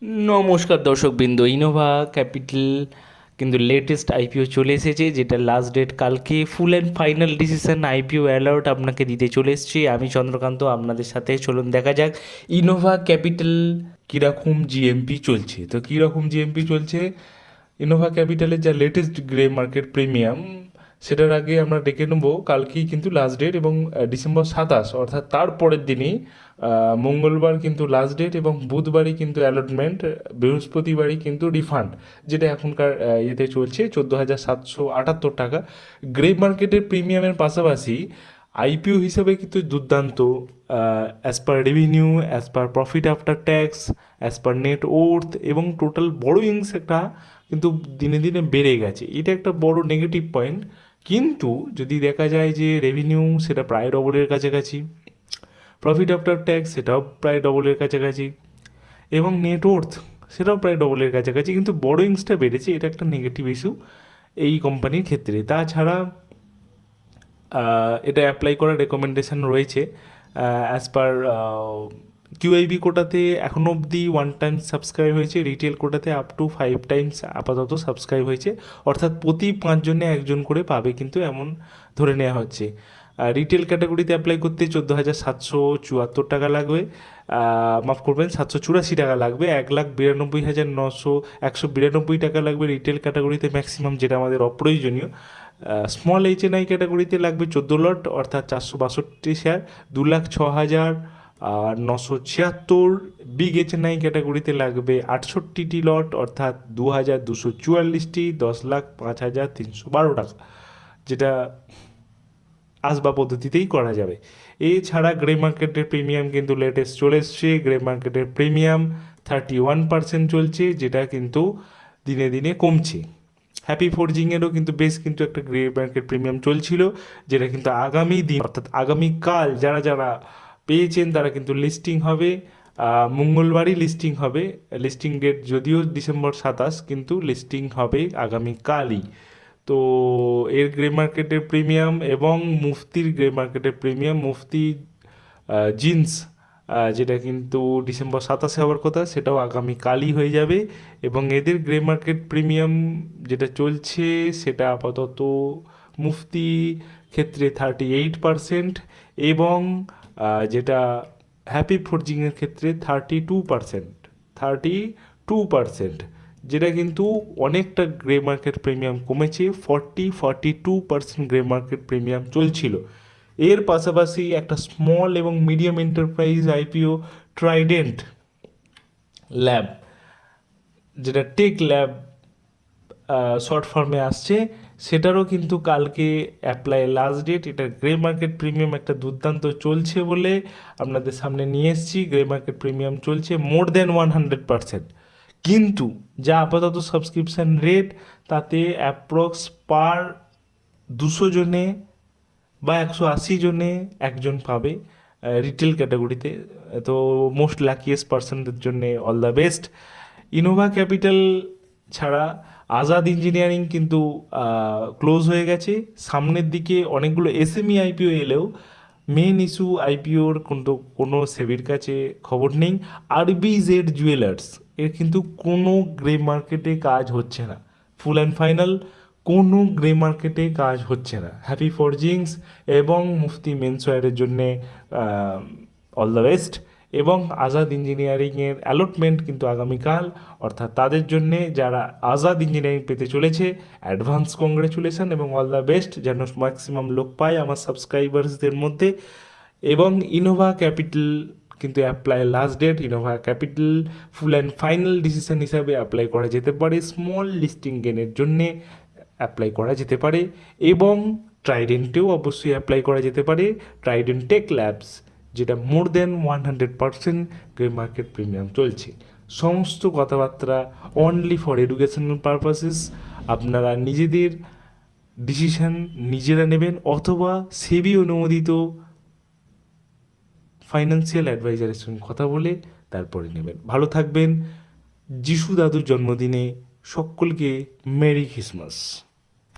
নমস্কার দর্শকবৃন্দ, Innova Capital কিন্তু লেটেস্ট আইপিও চলে এসেছে, যেটা লাস্ট ডেট কালকে। ফুল and final decision IPO alert আপনাকে দিতে চলে এসেছি আমি চন্দ্রকান্ত আপনাদের সাথে। চলুন দেখা যাক ইনোভা ক্যাপিটাল কীরকম জিএমপি চলছে। তো কীরকম জিএমপি চলছে ইনোভা ক্যাপিটালের যা লেটেস্ট গ্রে মার্কেট প্রিমিয়াম, সেটার আগে আমরা ডেকে নেবো কালকেই কিন্তু লাস্ট ডেট, এবং ডিসেম্বর 27 অর্থাৎ তার পরের দিনই মঙ্গলবার কিন্তু লাস্ট ডেট, এবং বুধবারই কিন্তু অ্যালটমেন্ট, বৃহস্পতিবারই কিন্তু রিফান্ড, যেটা এখনকার ইয়েতে চলছে 14,778 টাকা। গ্রে মার্কেটের প্রিমিয়ামের পাশাপাশি আইপিও হিসেবে কিন্তু দুর্দান্ত, as per revenue, as per profit after tax, as per net worth এবং টোটাল বড়োইংস একটা কিন্তু দিনে দিনে বেড়ে গেছে। এটা একটা বড় নেগেটিভ পয়েন্ট। কিন্তু যদি দেখা যায় যে রেভিনিউ সেটা প্রায় ডবলের কাছাকাছি, প্রফিট আফটার ট্যাক্স সেটাও প্রায় ডবলের কাছাকাছি, এবং নেটওয়ার্থ সেটাও প্রায় ডবলের কাছাকাছি, কিন্তু বড়োইংসটা বেড়েছে। এটা একটা নেগেটিভ ইস্যু এই কোম্পানির ক্ষেত্রে। তাছাড়া এটা অ্যাপ্লাই করার রেকমেন্ডেশন রয়েছে অ্যাজ পার কিউআইবি কোটাতে এখনও অবধি 1 টাইম সাবস্ক্রাইব হয়েছে, রিটেল কোটাতে আপ টু 5 টাইমস আপাতত সাবস্ক্রাইব হয়েছে, অর্থাৎ প্রতি 5 জনে একজন করে পাবে কিন্তু, এমন ধরে নেওয়া হচ্ছে। রিটেল ক্যাটাগরিতে অ্যাপ্লাই করতে 14,774 টাকা লাগবে, মাফ করবেন 784 টাকা লাগবে, 1,92,192 টাকা লাগবে রিটেল ক্যাটাগরিতে ম্যাক্সিমাম, যেটা আমাদের অপ্রয়োজনীয়। স্মল এইচএনআই ক্যাটাগরিতে লাগবে 14 লট অর্থাৎ 462 শেয়ার, 2,06,976। বিগ এইচএনআই ক্যাটাগরিতে লাগবে 68 লট অর্থাৎ 2,244, 10,05,312 টাকা, যেটা আসবা পদ্ধতিতেই করা যাবে। এছাড়া গ্রে মার্কেটের প্রিমিয়াম কিন্তু লেটেস্ট চলে এসছে। গ্রে মার্কেটের প্রিমিয়াম 31% চলছে, যেটা কিন্তু দিনে দিনে কমছে। হ্যাপি ফোরজিংয়েরও কিন্তু বেশ কিন্তু একটা গ্রে মার্কেট প্রিমিয়াম চলছিল, যেটা কিন্তু আগামী দিন অর্থাৎ আগামীকাল যারা যারা পেয়েছেন তারা কিন্তু লিস্টিং হবে, মঙ্গলবারই লিস্টিং হবে। লিস্টিং ডেট যদিও ডিসেম্বর 27, কিন্তু লিস্টিং হবে আগামীকালই। তো এর গ্রে মার্কেটের প্রিমিয়াম এবং মুফতির গ্রে মার্কেটের প্রিমিয়াম, মুফতি জিন্স যেটা কিন্তু ডিসেম্বর 27 হওয়ার কথা, সেটাও আগামীকালই হয়ে যাবে। এবং এদের গ্রে মার্কেট প্রিমিয়াম যেটা চলছে সেটা আপাতত মুফতি ক্ষেত্রে 38%, এবং যেটা হ্যাপি ফোরজিংয়ের ক্ষেত্রে 32%, যেটা কিন্তু অনেকটা গ্রে মার্কেট প্রিমিয়াম কমেছে। 42% গ্রে মার্কেট প্রিমিয়াম চলছিল। এর পাশাপাশি একটা স্মল এবং medium enterprise IPO Trident lab, যেটা টেক ল্যাব শর্ট ফর্মে আসছে, সেটারও কিন্তু কালকে অ্যাপ্লাই লাস্ট ডেট। এটা গ্রে মার্কেট প্রিমিয়াম একটা দুর্দান্ত চলছে বলে আপনাদের সামনে নিয়ে এসেছি। গ্রে মার্কেট প্রিমিয়াম চলছে মোর দেন 100%, কিন্তু যা আপাতত সাবস্ক্রিপশান রেট তাতে অ্যাপ্রক্স পার 200 জনে বা 180 জনে একজন পাবে রিটেল ক্যাটাগরিতে। তো মোস্ট লাকিয়েস্ট পার্সনদের জন্যে all the best. Innova capital ছাড়া আজাদ ইঞ্জিনিয়ারিং কিন্তু ক্লোজ হয়ে গেছে। সামনের দিকে অনেকগুলো এসএমই আইপিও এলেও মেন ইস্যু আইপিওর কিন্তু কোনো সেবির কাছে খবর নেই। আরবিজেড জুয়েলার্স এর কিন্তু কোনো গ্রে মার্কেটে কাজ হচ্ছে না, ফুল অ্যান্ড ফাইনাল কোনো গ্রে মার্কেটে কাজ হচ্ছে না। হ্যাপি ফরজিংস এবং মুফতি মেন্সওয়্যারের জন্যে অল দ্য বেস্ট। এবং আজাদ ইঞ্জিনিয়ারিংয়ের অ্যালটমেন্ট কিন্তু আগামীকাল, অর্থাৎ তাদের জন্যে যারা আজাদ ইঞ্জিনিয়ারিং পেতে চলেছে অ্যাডভান্স কংগ্রেচুলেশন এবং অল দ্য বেস্ট, যেন ম্যাক্সিমাম লোক পায় আমার সাবস্ক্রাইবার্সদের মধ্যে। এবং ইনোভা ক্যাপিটাল কিন্তু apply last date, Innova Capital full and final decision হিসাবে অ্যাপ্লাই করা যেতে পারে, স্মল লিস্টিং গেনের জন্যে অ্যাপ্লাই করা যেতে পারে, এবং ট্রাইডেন্টেও অবশ্যই অ্যাপ্লাই করা যেতে পারে। ট্রাইডেন্ট টেক ল্যাবস, যেটা মোর দেন 100% গ্রে মার্কেট প্রিমিয়াম চলছে। সমস্ত কথাবার্তা অনলি ফর এডুকেশনাল পারপাসেস। আপনারা নিজেদের ডিসিশন নিজেরা নেবেন, অথবা সেবি অনুমোদিত ফাইন্যান্সিয়াল অ্যাডভাইজারের সঙ্গে কথা বলে তারপরে নেবেন। ভালো থাকবেন। যিশু দাদুর জন্মদিনে সকলকে মেরি ক্রিসমাস।